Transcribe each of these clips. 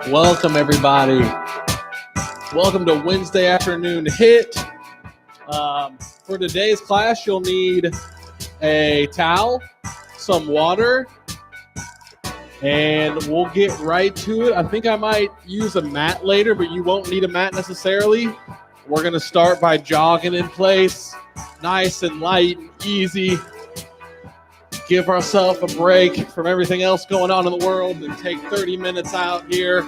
Welcome, everybody. Welcome to Wednesday afternoon HIIT. For today's class, you'll need a towel, some water, and we'll get right to it. I think I might use a mat later, but you won't need a mat necessarily. We're going to start by jogging in place, nice and light and easy. Give ourselves a break from everything else going on in the world and take 30 minutes out here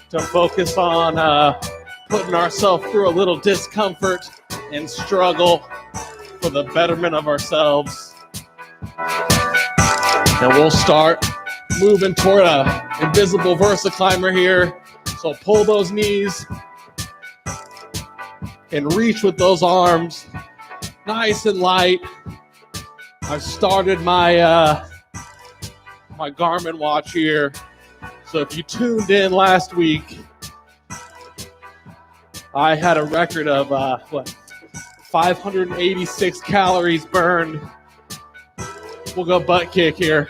to focus on putting ourselves through a little discomfort and struggle for the betterment of ourselves. And we'll start moving toward a invisible Versa climber here. So pull those knees and reach with those arms, nice and light. I've started my my Garmin watch here. So if you tuned in last week, I had a record of 586 calories burned. We'll go butt kick here.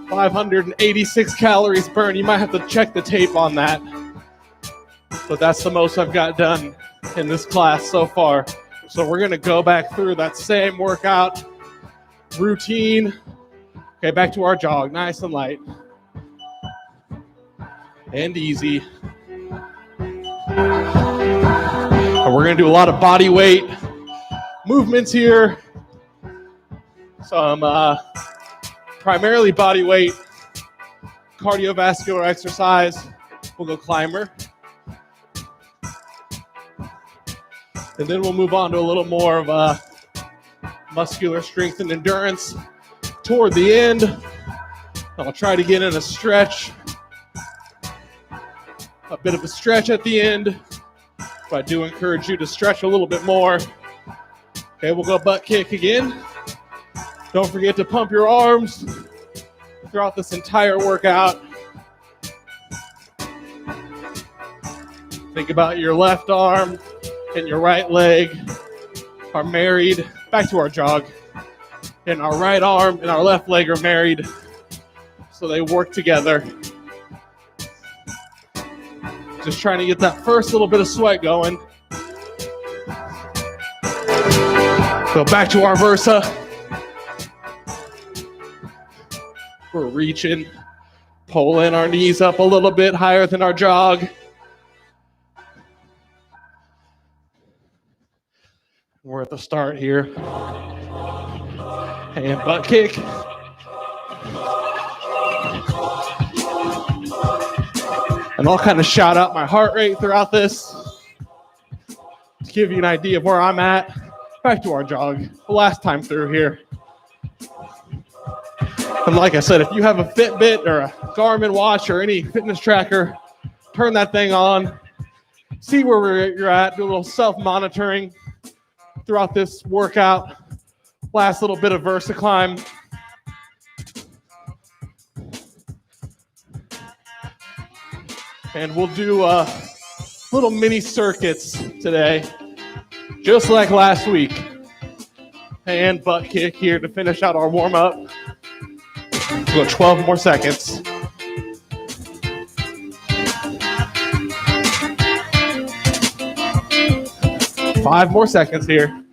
586 calories burned. You might have to check the tape on that. But that's the most I've got done in this class so far. So we're going to go back through that same workout routine. Okay, back to our jog. Nice and light. And easy. And we're going to do a lot of body weight movements here. Some primarily body weight cardiovascular exercise. We'll go climber. And then we'll move on to a little more of muscular strength and endurance toward the end. I'll try to get in a stretch. A bit of a stretch at the end. But I do encourage you to stretch a little bit more. Okay, we'll go butt kick again. Don't forget to pump your arms throughout this entire workout. Think about your left arm and your right leg are married. Back to our jog. And our right arm and our left leg are married. So they work together. Just trying to get that first little bit of sweat going. Go back to our Versa. We're reaching, pulling our knees up a little bit higher than our jog. We're at the start here. And butt kick. And I'll kind of shout out my heart rate throughout this to give you an idea of where I'm at. Back to our jog. The last time through here. And like I said, if you have a Fitbit or a Garmin watch or any fitness tracker, turn that thing on, see where you're at, do a little self-monitoring throughout this workout. Last little bit of VersaClimb. And we'll do little mini circuits today, just like last week. And butt kick here to finish out our warm-up. We'll go 12 more seconds. Five more seconds here.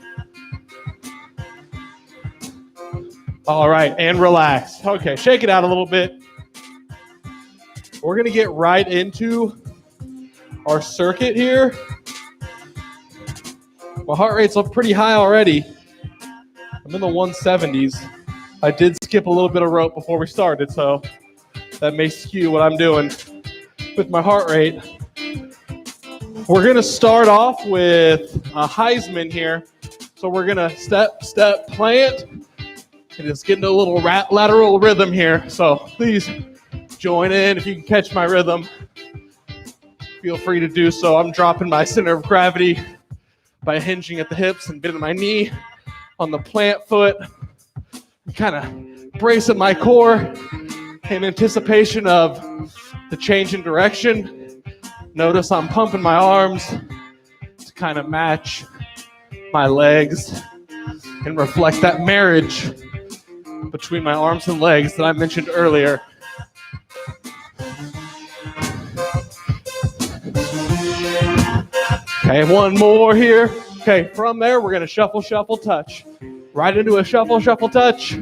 All right, and relax. Okay, shake it out a little bit. We're gonna get right into our circuit here. My heart rate's up pretty high already. I'm in the 170s. I did skip a little bit of rope before we started, so that may skew what I'm doing with my heart rate. We're gonna start off with a Heisman here. So we're gonna step, step, plant, and just get into a little lateral rhythm here. So please join in if you can catch my rhythm. Feel free to do so. I'm dropping my center of gravity by hinging at the hips and bending my knee on the plant foot. I'm kind of bracing my core in anticipation of the change in direction. Notice I'm pumping my arms to kind of match my legs and reflect that marriage between my arms and legs that I mentioned earlier. Okay, one more here. Okay, from there, we're going to shuffle, shuffle, touch. Right into a shuffle, shuffle, touch.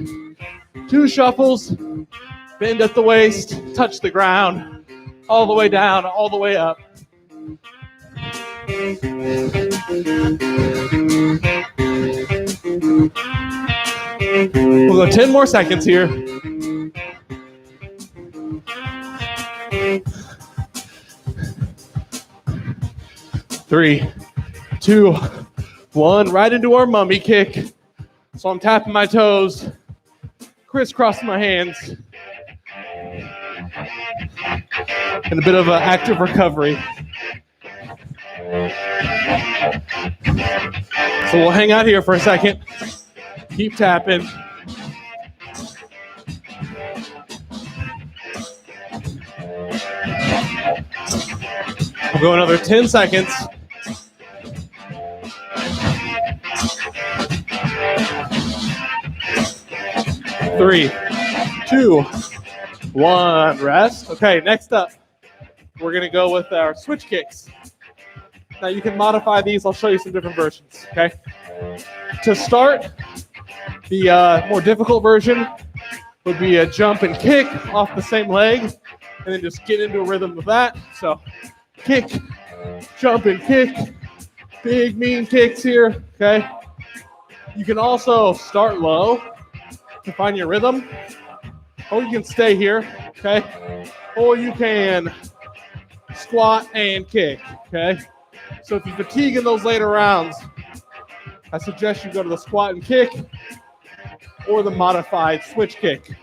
2 shuffles, bend at the waist, touch the ground, all the way down, all the way up. We'll go 10 more seconds here. Three, 2, 1, right into our mummy kick. So I'm tapping my toes, crisscrossing my hands, and a bit of an active recovery. So we'll hang out here for a second, keep tapping. We'll go another 10 seconds. Three, 2, 1, rest. Okay, next up, we're gonna go with our switch kicks. Now you can modify these. I'll show you some different versions, okay? To start, the more difficult version would be a jump and kick off the same leg, and then just get into a rhythm with that. So kick, jump and kick, big mean kicks here, okay? You can also start low to find your rhythm, or you can stay here, okay? Or you can squat and kick, okay? So if you fatigue in those later rounds, I suggest you go to the squat and kick or the modified switch kick.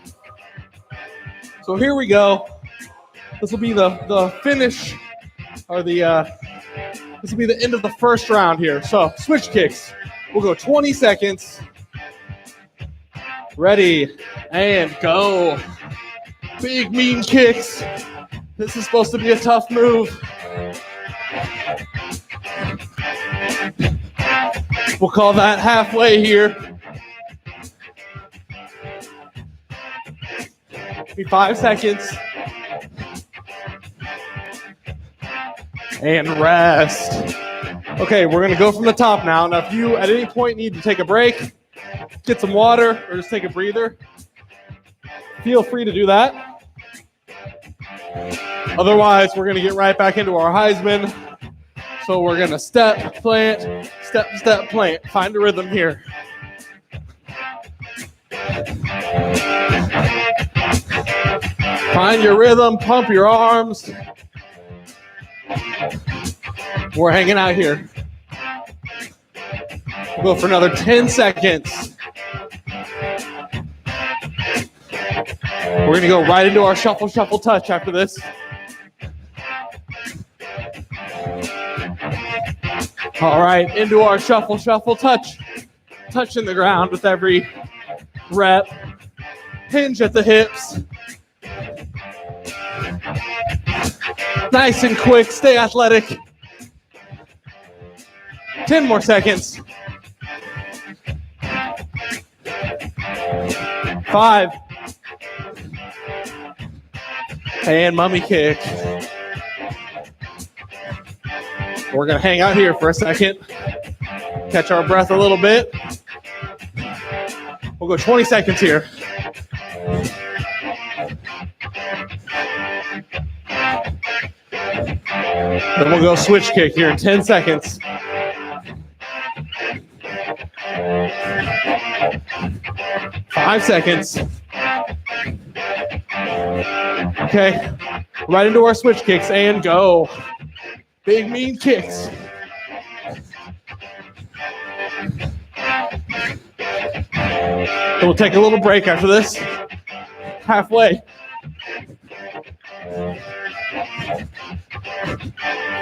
So here we go. This will be the finish, or this will be the end of the first round here. So switch kicks. We'll go 20 seconds. Ready, and go. Big mean kicks. This is supposed to be a tough move. We'll call that halfway here. Be 5 seconds. And rest. Okay, we're gonna go from the top now. Now, if you at any point need to take a break, get some water, or just take a breather, feel free to do that. Otherwise, we're gonna get right back into our Heisman. So we're gonna step, plant, step, step, plant. Find a rhythm here. Find your rhythm, pump your arms. We're hanging out here. We'll go for another 10 seconds. We're gonna go right into our shuffle, shuffle, touch after this. All right, into our shuffle, shuffle, touch. Touching the ground with every rep. Hinge at the hips. Nice and quick, stay athletic. 10 more seconds. 5. And mummy kick. We're gonna hang out here for a second. Catch our breath a little bit. We'll go 20 seconds here. Then we'll go switch kick here in 10 seconds. 5 seconds. Okay, right into our switch kicks and go. Big mean kicks. So we'll take a little break after this. Halfway.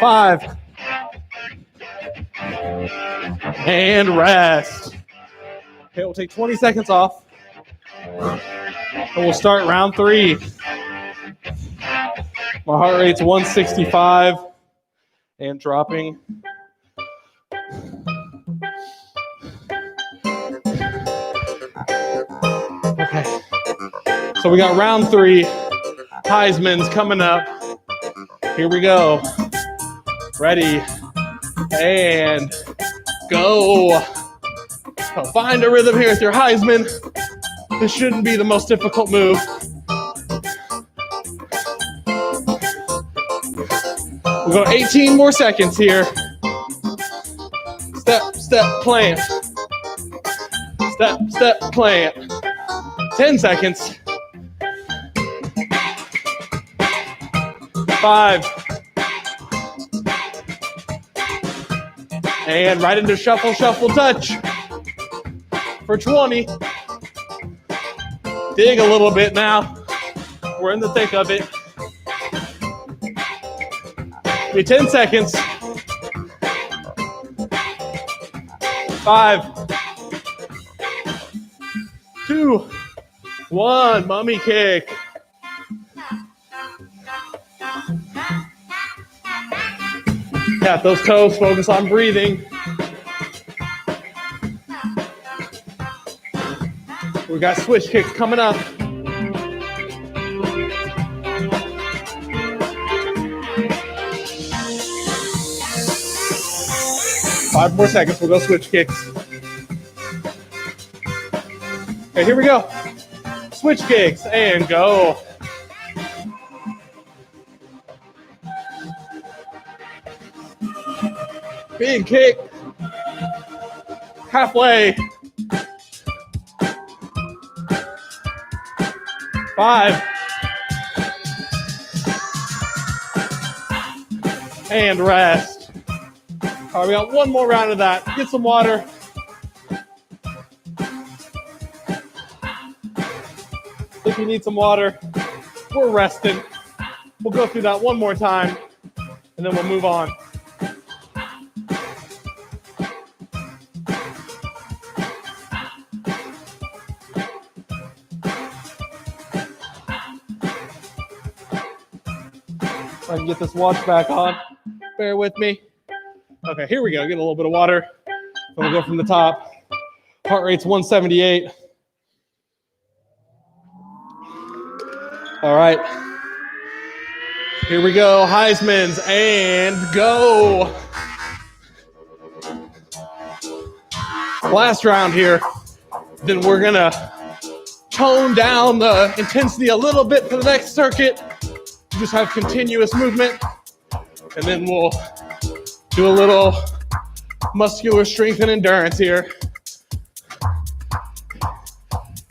5. And rest. Okay, we'll take 20 seconds off. And we'll start round 3. My heart rate's 165 and dropping. Okay. So we got round 3. Heisman's coming up. Here we go. Ready. And go. So find a rhythm here with your Heisman. This shouldn't be the most difficult move. We'll go 18 more seconds here. Step, step, plant. Step, step, plant. 10 seconds. 5. And right into shuffle, shuffle, touch. For 20. Dig a little bit now. We're in the thick of it. Give me 10 seconds. 5, 2, 1. Mummy kick. Tap those toes, focus on breathing. We got switch kicks coming up. Five more seconds, we'll go switch kicks. Okay, here we go. Switch kicks and go. Big kick. Halfway. 5. And rest. All right, we got one more round of that. Get some water. If you need some water, we're resting. We'll go through that one more time, and then we'll move on. I can get this watch back on. Bear with me. Okay, here we go. Get a little bit of water. And we'll go from the top. Heart rate's 178. All right. Here we go. Heisman's and go. Last round here. Then we're going to tone down the intensity a little bit for the next circuit. Just have continuous movement, and then we'll do a little muscular strength and endurance here.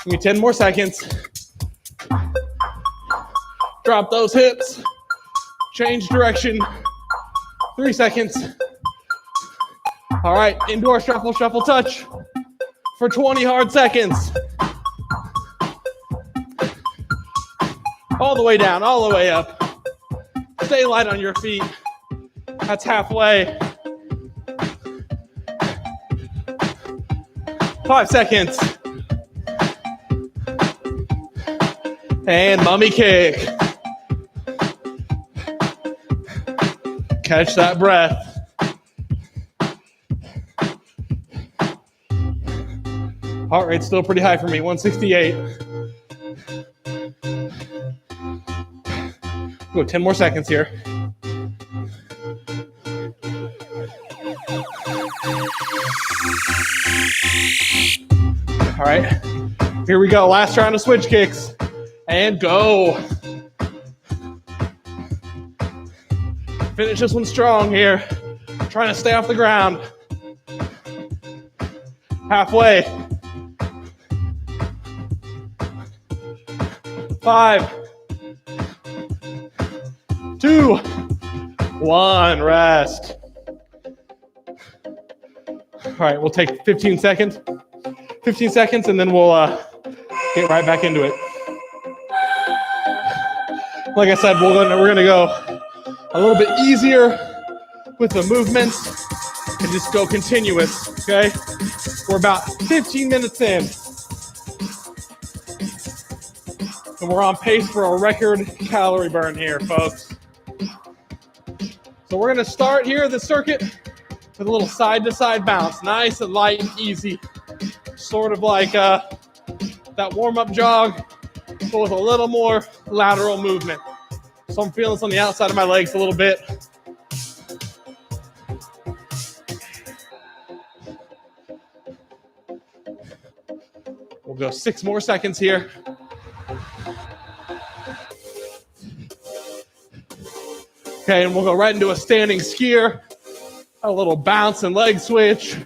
Give me 10 more seconds. Drop those hips. Change direction. 3 seconds. All right, into our shuffle, shuffle, touch for 20 hard seconds. All the way down, all the way up. Stay light on your feet. That's halfway. 5 seconds. And mummy kick. Catch that breath. Heart rate's still pretty high for me, 168. Go 10 more seconds here. All right, here we go. Last round of switch kicks. And go. Finish this one strong here. Trying to stay off the ground. Halfway. 5, 2, 1, rest. All right, we'll take 15 seconds. 15 seconds, and then we'll get right back into it. Like I said, we're gonna go a little bit easier with the movements and just go continuous, okay? We're about 15 minutes in. And we're on pace for a record calorie burn here, folks. So we're gonna start here the circuit with a little side-to-side bounce. Nice and light and easy. Sort of like that warm-up jog, but with a little more lateral movement. So I'm feeling this on the outside of my legs a little bit. We'll go 6 more seconds here. Okay, and we'll go right into a standing skier. A little bounce and leg switch.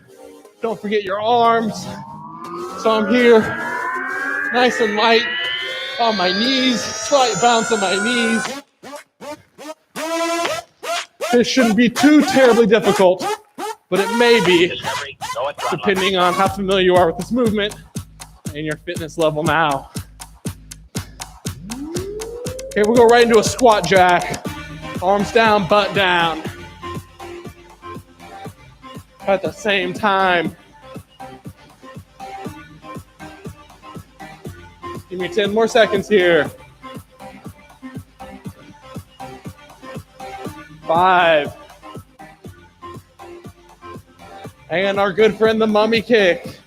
Don't forget your arms. So I'm here, nice and light on my knees, slight bounce on my knees. This shouldn't be too terribly difficult, but it may be, depending on how familiar you are with this movement and your fitness level now. Okay, we'll go right into a squat jack. Arms down, butt down. At the same time. Give me 10 more seconds here. 5. And our good friend, the mummy kick.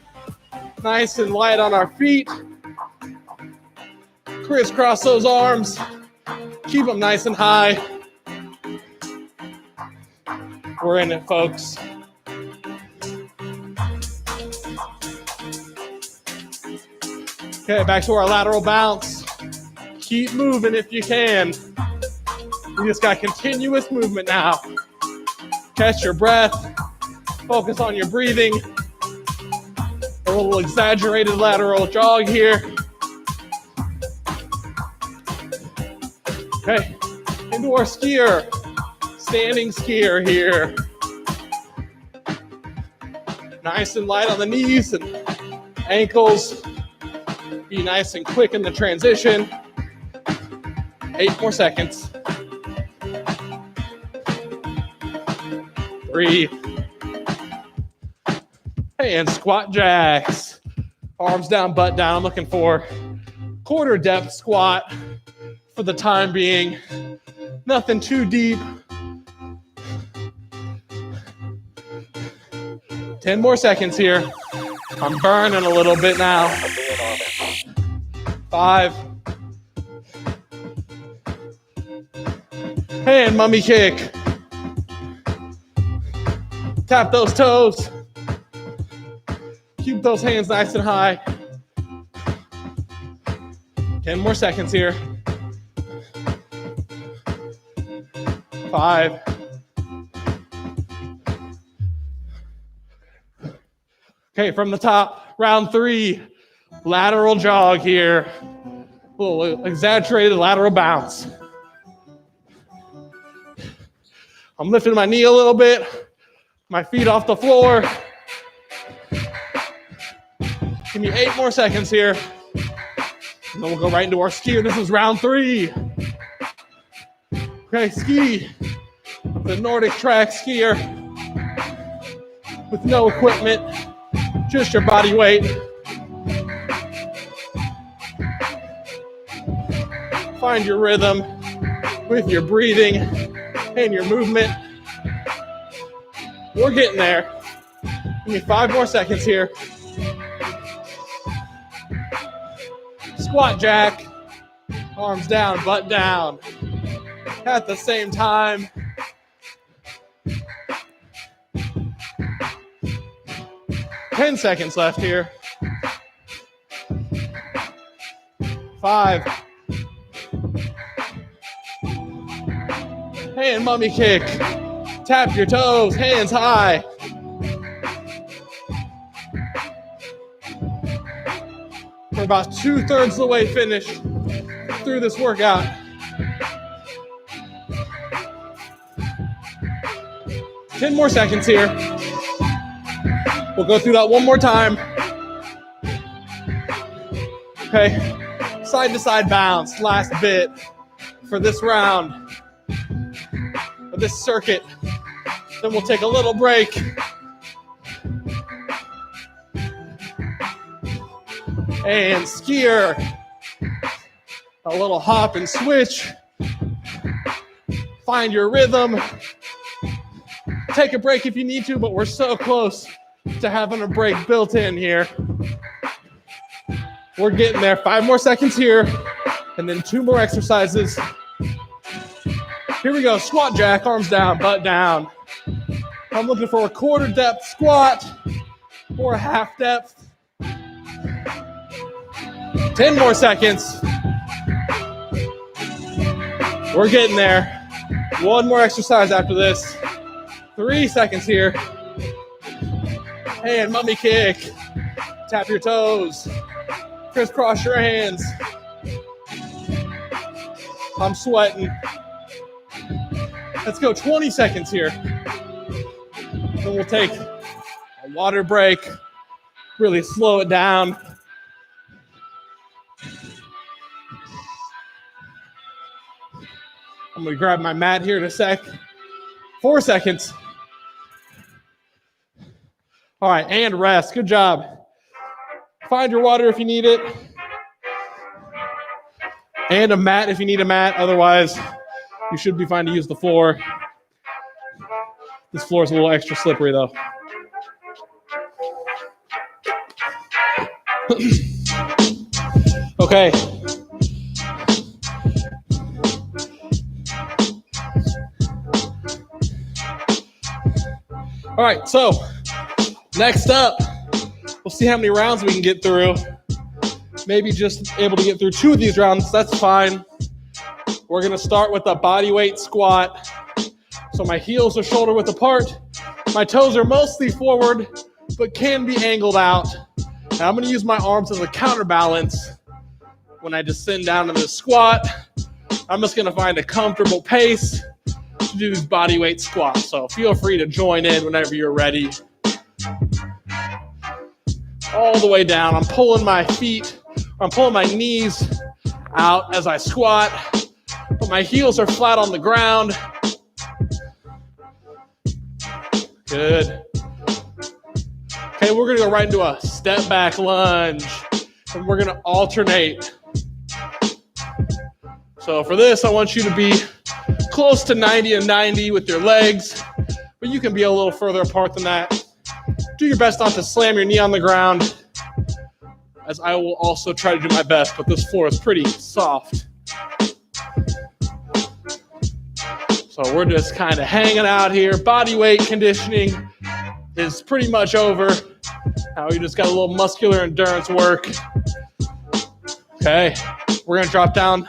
Nice and light on our feet. Crisscross those arms. Keep them nice and high. We're in it, folks. Okay, back to our lateral bounce. Keep moving if you can. You just got continuous movement now. Catch your breath. Focus on your breathing. A little exaggerated lateral jog here. Okay, into our skier. Standing skier here. Nice and light on the knees and ankles. Be nice and quick in the transition. 8 more seconds. 3. And squat jacks. Arms down, butt down. I'm looking for quarter depth squat for the time being. Nothing too deep. 10 more seconds here. I'm burning a little bit now. 5. And mummy kick. Tap those toes. Keep those hands nice and high. 10 more seconds here. 5. Okay, from the top, round 3, lateral jog here. A little exaggerated lateral bounce. I'm lifting my knee a little bit, my feet off the floor. Give me 8 more seconds here. And then we'll go right into our skier. This is round 3. Okay, ski. The Nordic track skier with no equipment, just your body weight. Find your rhythm with your breathing and your movement. We're getting there. Give me 5 more seconds here. Squat jack, arms down, butt down. At the same time. Ten seconds left here. 5. Hand mummy kick. Tap your toes, hands high. We're about 2/3 of the way finished through this workout. Ten more seconds here. We'll go through that one more time. Okay, side to side bounce, last bit for this round, of this circuit. Then we'll take a little break. And skier, a little hop and switch. Find your rhythm. Take a break if you need to, but we're so close to having a break built in here. We're getting there. 5 more seconds here, and then 2 more exercises. Here we go. Squat jack, arms down, butt down. I'm looking for a quarter depth squat or a half depth. 10 more seconds. We're getting there. 1 more exercise after this. 3 seconds here. Hand mummy kick. Tap your toes. Crisscross your hands. I'm sweating. Let's go 20 seconds here. Then we'll take a water break. Really slow it down. I'm going to grab my mat here in a sec. 4 seconds. All right, and rest. Good job. Find your water if you need it. And a mat if you need a mat. Otherwise, you should be fine to use the floor. This floor is a little extra slippery, though. Okay. All right, so next up, we'll see how many rounds we can get through. Maybe just able to get through 2 of these rounds. That's fine. We're going to start with a body weight squat. So my heels are shoulder width apart. My toes are mostly forward, but can be angled out. Now I'm going to use my arms as a counterbalance when I descend down to the squat. I'm just going to find a comfortable pace to do these body weight squats. So feel free to join in whenever you're ready. All the way down. I'm pulling my knees out as I squat, but my heels are flat on the ground. Good. Okay, we're gonna go right into a step back lunge, and we're gonna alternate. So for this, I want you to be close to 90 and 90 with your legs, but you can be a little further apart than that. Do your best not to slam your knee on the ground, as I will also try to do my best, but this floor is pretty soft. So we're just kind of hanging out here. Body weight conditioning is pretty much over. Now we just got a little muscular endurance work. Okay, we're gonna drop down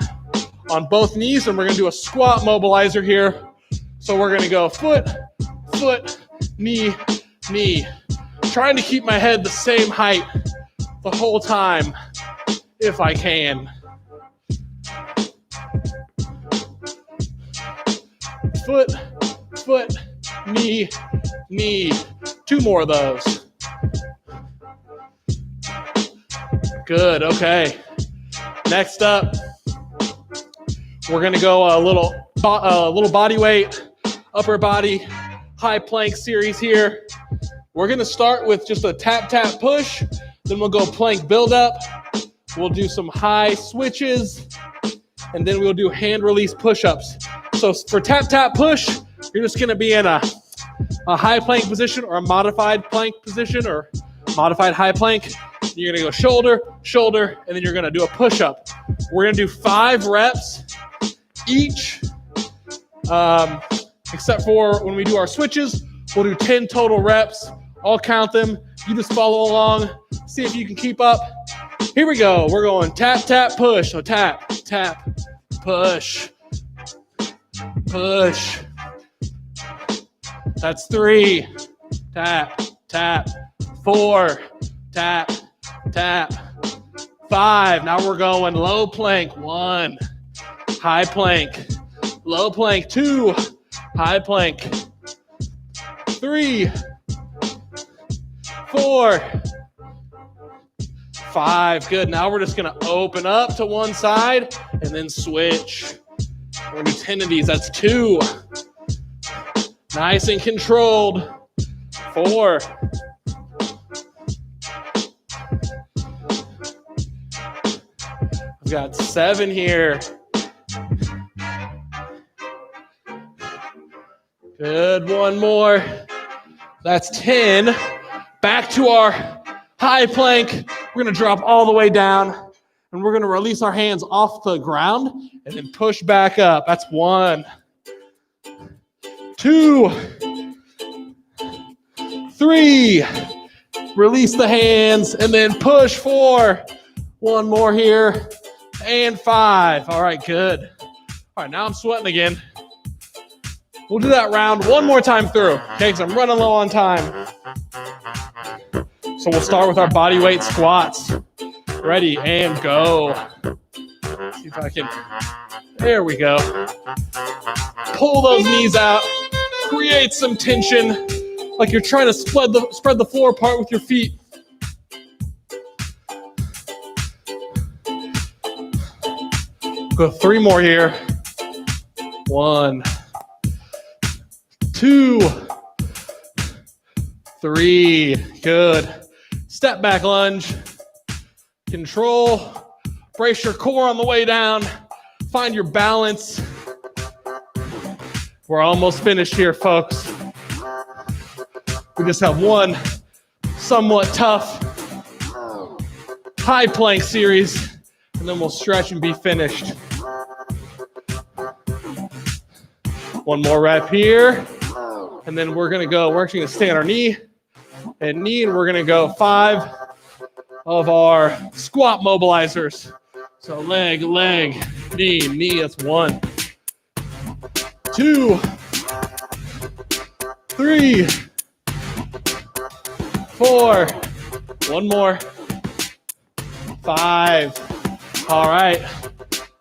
on both knees and we're gonna do a squat mobilizer here. So we're gonna go foot, foot, knee, knee. Trying to keep my head the same height the whole time, if I can. Foot, foot, knee, knee. 2 more of those. Good, okay. Next up, we're gonna go a little body weight, upper body, high plank series here. We're gonna start with just a tap, tap, push. Then we'll go plank build up. We'll do some high switches, and then we'll do hand release push-ups. So for tap, tap, push, you're just gonna be in a high plank position or a modified plank position or modified high plank. You're gonna go shoulder, shoulder, and then you're gonna do a push-up. We're gonna do 5 reps each, except for when we do our switches, we'll do 10 total reps. I'll count them. You just follow along, see if you can keep up. Here we go. We're going tap, tap, push. So tap, tap, push, push. That's 3. Tap, tap. 4. Tap, tap. 5. Now we're going low plank. 1. High plank. Low plank. 2. High plank. 3. 4. 5. Good. Now we're just going to open up to one side and then switch. We're going to do 10 of these. That's 2. Nice and controlled. 4. I've got 7 here. Good. 1 more. That's 10. Back to our high plank. We're going to drop all the way down, and we're going to release our hands off the ground and then push back up. That's 1. 2. 3. Release the hands and then push. 4. 1 more here. And 5. All right, good. All right, now I'm sweating again. We'll do that round one more time through, okay, because I'm running low on time. So we'll start with our body weight squats. Ready, and go. See if I can. There we go. Pull those knees out. Create some tension, like you're trying to spread the floor apart with your feet. Go 3 more here. 1, 2, 3. Good. Step back lunge. Control. Brace your core on the way down. Find your balance. We're almost finished here, folks. We just have one somewhat tough high plank series, and then we'll stretch and be finished. 1 more rep here, and then we're actually gonna stay on our knee, and we're gonna go 5 of our squat mobilizers. So leg, knee, that's 1, 2, 3, 4, 1 more, 5. All right,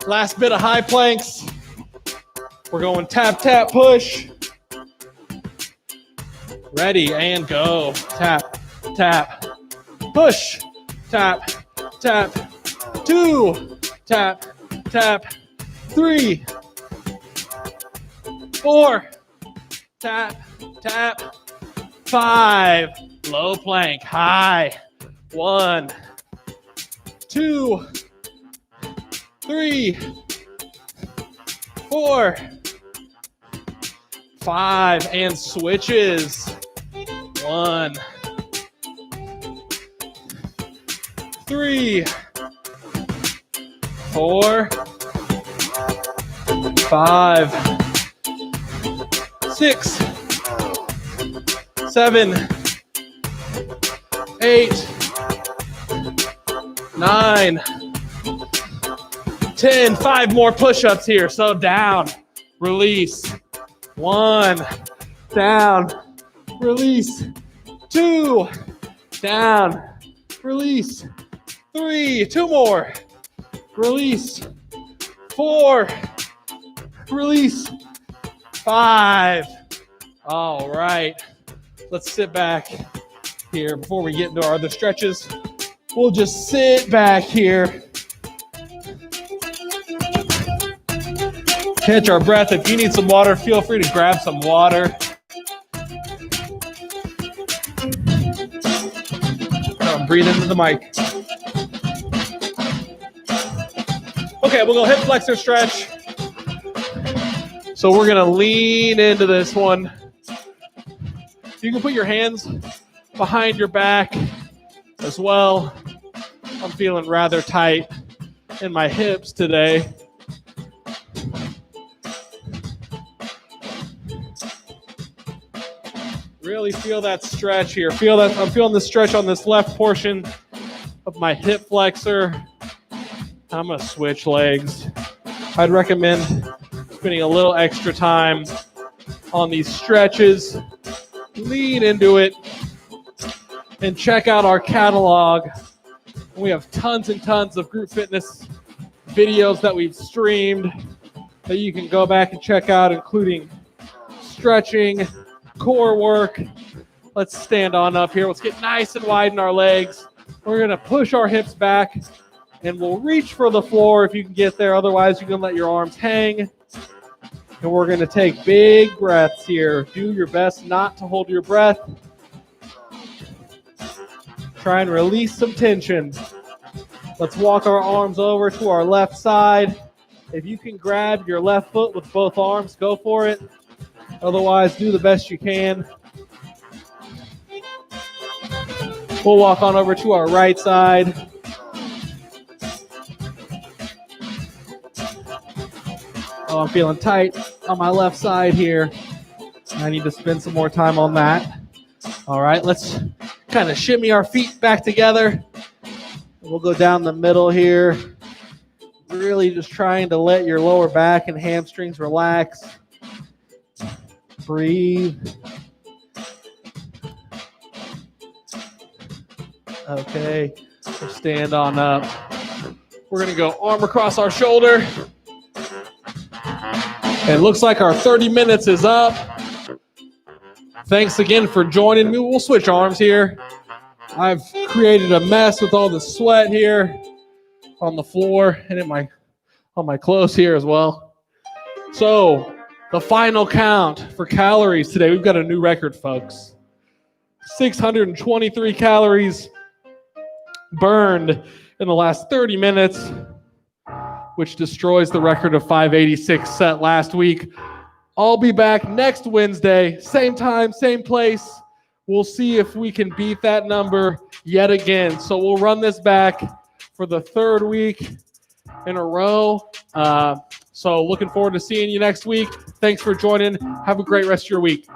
last bit of high planks. We're going tap, tap, push. Ready, and go. Tap, tap, push. Tap, tap. 2, tap, tap. 3, 4, tap, tap. 5, low plank, high. 1, 2, 3, 4, 5, and switches. 1, 3, 4, 5, 6, 7, 8, 9, 10. 5 more push-ups here. So down, release. 1, down, release. 2, down, release. 3, 2 more, release. 4, release. 5. All right, let's sit back here before we get into our other stretches. We'll just sit back here. Catch our breath. If you need some water, feel free to grab some water. Breathe into the mic. Okay, we'll go hip flexor stretch. So we're gonna lean into this one. You can put your hands behind your back as well. I'm feeling rather tight in my hips today. Really feel that stretch here. Feel that I'm feeling the stretch on this left portion of my hip flexor. I'm gonna switch legs. I'd recommend spending a little extra time on these stretches. Lean into it and check out our catalog. We have tons and tons of group fitness videos that we've streamed that you can go back and check out, including stretching, core work. Let's stand on up here. Let's get nice and wide in our legs. We're going to push our hips back and we'll reach for the floor if you can get there. Otherwise, you can let your arms hang. And we're going to take big breaths here. Do your best not to hold your breath. Try and release some tension. Let's walk our arms over to our left side. If you can grab your left foot with both arms, go for it. Otherwise, do the best you can. We'll walk on over to our right side. Oh, I'm feeling tight on my left side here. I need to spend some more time on that. All right, let's kind of shimmy our feet back together. We'll go down the middle here. Really just trying to let your lower back and hamstrings relax. Breathe. Okay, we'll stand on up. We're going to go arm across our shoulder. It looks like our 30 minutes is up. Thanks again for joining me. We'll switch arms here. I've created a mess with all the sweat here on the floor and on my clothes here as well. So the final count for calories today, we've got a new record, folks. 623 calories burned in the last 30 minutes, which destroys the record of 586 set last week. I'll be back next Wednesday, same time, same place. We'll see if we can beat that number yet again. So we'll run this back for the third week in a row. So looking forward to seeing you next week. Thanks for joining. Have a great rest of your week.